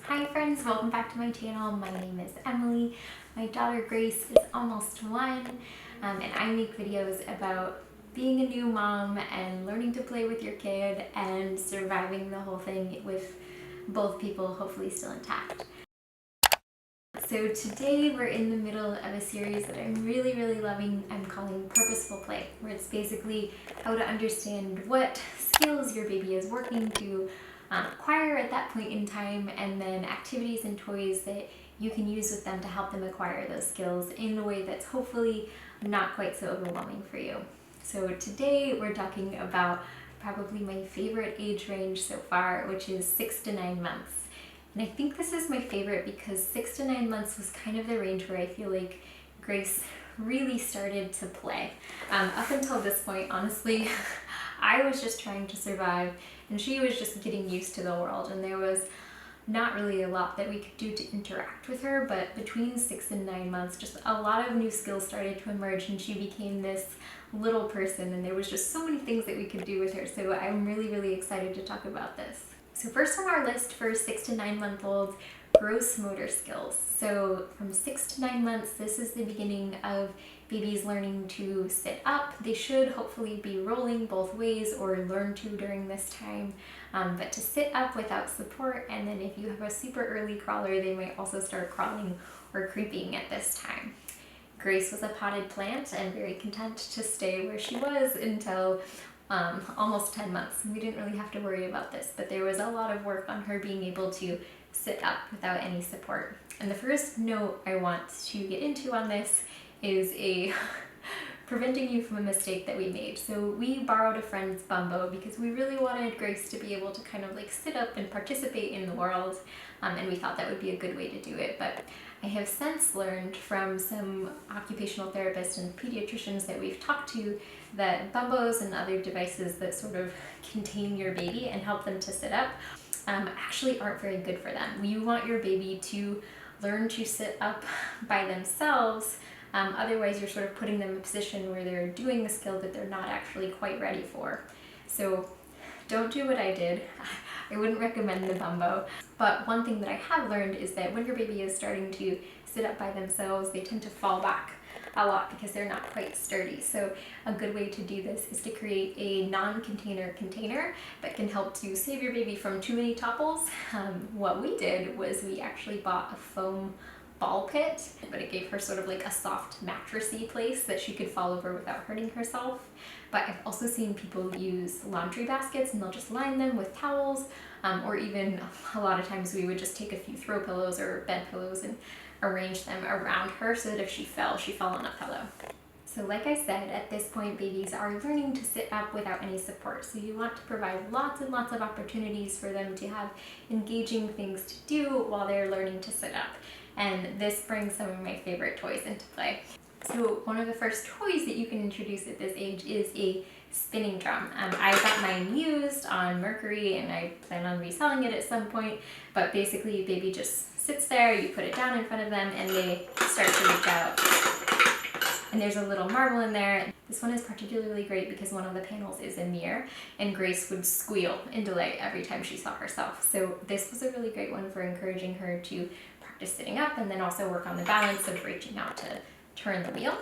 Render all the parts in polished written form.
Hi friends, welcome back to my channel. My name is Emily. My daughter Grace is almost 1 and I make videos about being a new mom and learning to play with your kid and surviving the whole thing with both people hopefully still intact. So today we're in the middle of a series that I'm really loving. I'm calling Purposeful Play, where it's basically how to understand what skills your baby is working to acquire at that point in time, and then activities and toys that you can use with them to help them acquire those skills in a way that's hopefully not quite so overwhelming for you. So today we're talking about probably my favorite age range so far, which is 6 to 9 months. And I think this is my favorite because 6 to 9 months was kind of the range where I feel like Grace really started to play. Up until this point, honestly, I was just trying to survive and she was just getting used to the world, and there was not really a lot that we could do to interact with her. But between 6 and 9 months, just a lot of new skills started to emerge and she became this little person, and there was just so many things that we could do with her. So I'm really excited to talk about this. So first on our list for 6 to 9 month olds, gross motor skills. So from 6 to 9 months, this is the beginning of babies learning to sit up. They should hopefully be rolling both ways or learn to during this time, but to sit up without support. And then if you have a super early crawler, they might also start crawling or creeping at this time. Grace was a potted plant and very content to stay where she was until almost 10 months. We didn't really have to worry about this, but there was a lot of work on her being able to sit up without any support. And the first note I want to get into on this is preventing you from a mistake that we made. So we borrowed a friend's bumbo because we really wanted Grace to be able to kind of like sit up and participate in the world, and we thought that would be a good way to do it. But I have since learned from some occupational therapists and pediatricians that we've talked to that bumbos and other devices that sort of contain your baby and help them to sit up actually aren't very good for them. You want your baby to learn to sit up by themselves. Otherwise, you're sort of putting them in a position where they're doing a skill that they're not actually quite ready for. So don't do what I did. I wouldn't recommend the bumbo. But one thing that I have learned is that when your baby is starting to sit up by themselves, they tend to fall back a lot because they're not quite sturdy. So a good way to do this is to create a non-container container that can help to save your baby from too many topples. What we did was we actually bought a foam ball pit, but it gave her sort of like a soft mattressy place that she could fall over without hurting herself. But I've also seen people use laundry baskets and they'll just line them with towels, or even a lot of times we would just take a few throw pillows or bed pillows and arrange them around her so that if she fell on a pillow. So like I said, at this point babies are learning to sit up without any support. So you want to provide lots and lots of opportunities for them to have engaging things to do while they're learning to sit up. And this brings some of my favorite toys into play. So one of the first toys that you can introduce at this age is a spinning drum. I got mine used on Mercury and I plan on reselling it at some point, but basically baby just sits there, you put it down in front of them and they start to reach out. And there's a little marble in there. This one is particularly great because one of the panels is a mirror and Grace would squeal in delight every time she saw herself. So this was a really great one for encouraging her to practice sitting up and then also work on the balance of reaching out to turn the wheel.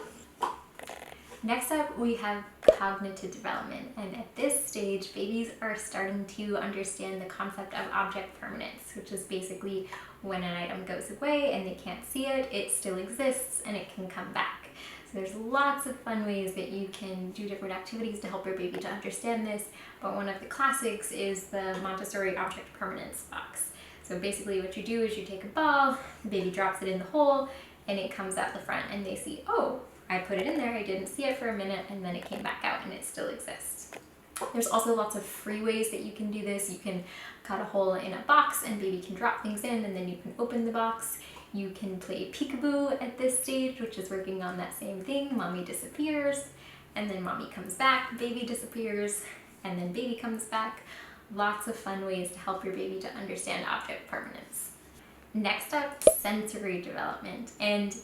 Next up, we have cognitive development, and at this stage, babies are starting to understand the concept of object permanence, which is basically when an item goes away and they can't see it, it still exists and it can come back. So there's lots of fun ways that you can do different activities to help your baby to understand this, but one of the classics is the Montessori object permanence box. So basically what you do is you take a ball, the baby drops it in the hole, and it comes out the front and they see, oh, I put it in there, I didn't see it for a minute, and then it came back out and it still exists. There's also lots of free ways that you can do this. You can cut a hole in a box and baby can drop things in and then you can open the box. You can play peekaboo at this stage, which is working on that same thing. Mommy disappears and then mommy comes back, baby disappears, and then baby comes back. Lots of fun ways to help your baby to understand object permanence. Next up, sensory development. And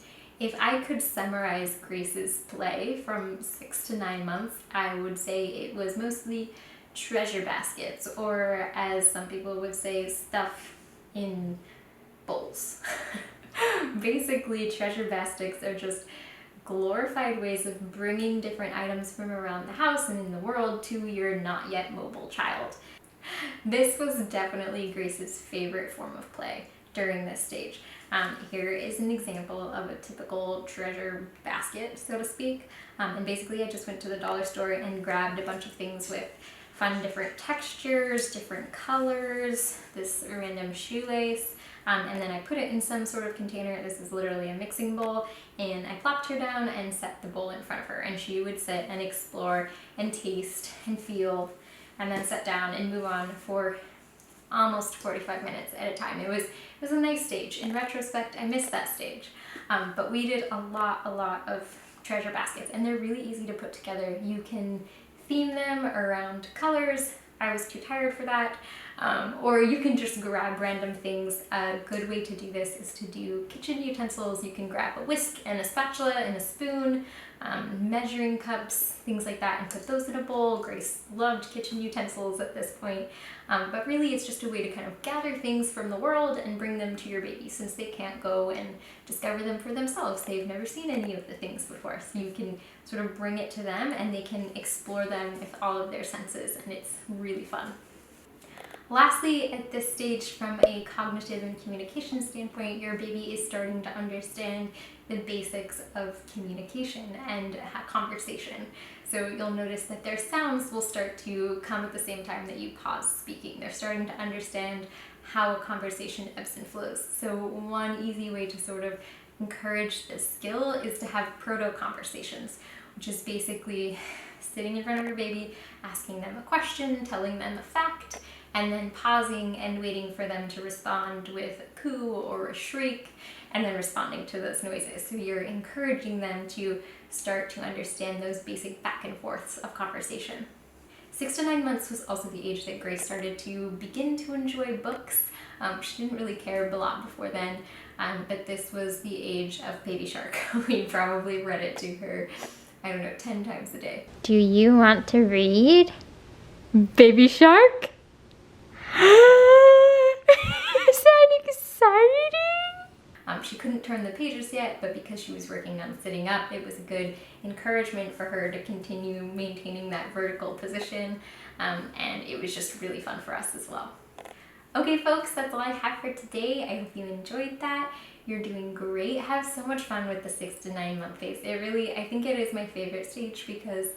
if I could summarize Grace's play from 6 to 9 months, I would say it was mostly treasure baskets, or as some people would say, stuff in Basically, treasure baskets are just glorified ways of bringing different items from around the house and in the world to your not yet mobile child. This was definitely Grace's favorite form of play during this stage. Here is an example of a typical treasure basket, so to speak. And basically I just went to the dollar store and grabbed a bunch of things with fun different textures, different colors, this random shoelace, and then I put it in some sort of container. This is literally a mixing bowl, and I plopped her down and set the bowl in front of her, and she would sit and explore and taste and feel, and then sit down and move on for almost 45 minutes at a time. It was a nice stage. In retrospect, I missed that stage. But we did a lot of treasure baskets, and they're really easy to put together. You can theme them around colors. I was too tired for that. Or you can just grab random things. A good way to do this is to do kitchen utensils. You can grab a whisk and a spatula and a spoon, measuring cups, things like that, and put those in a bowl. Grace loved kitchen utensils at this point. But really it's just a way to kind of gather things from the world and bring them to your baby, since they can't go and discover them for themselves. They've never seen any of the things before. So you can sort of bring it to them and they can explore them with all of their senses, and it's really fun. Lastly, at this stage, from a cognitive and communication standpoint, your baby is starting to understand the basics of communication and conversation. So you'll notice that their sounds will start to come at the same time that you pause speaking. They're starting to understand how a conversation ebbs and flows. So one easy way to sort of encourage this skill is to have proto-conversations, which is basically sitting in front of your baby, asking them a question, telling them a fact, and then pausing and waiting for them to respond with a coo or a shriek, and then responding to those noises. So you're encouraging them to start to understand those basic back and forths of conversation. 6 to 9 months was also the age that Grace started to begin to enjoy books. She didn't really care a lot before then, but this was the age of Baby Shark. We probably read it to her, 10 times a day. Do you want to read Baby Shark? Is that exciting? She couldn't turn the pages yet, but because she was working on sitting up, it was a good encouragement for her to continue maintaining that vertical position, and it was just really fun for us as well. Okay folks, that's all I have for today. I hope you enjoyed that. You're doing great. Have so much fun with the 6 to 9 month phase. I think it is my favorite stage because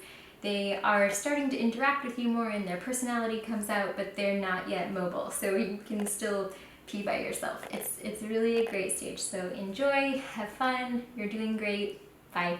they are starting to interact with you more and their personality comes out, but they're not yet mobile, so you can still pee by yourself. It's really a great stage, so enjoy, have fun, you're doing great, bye.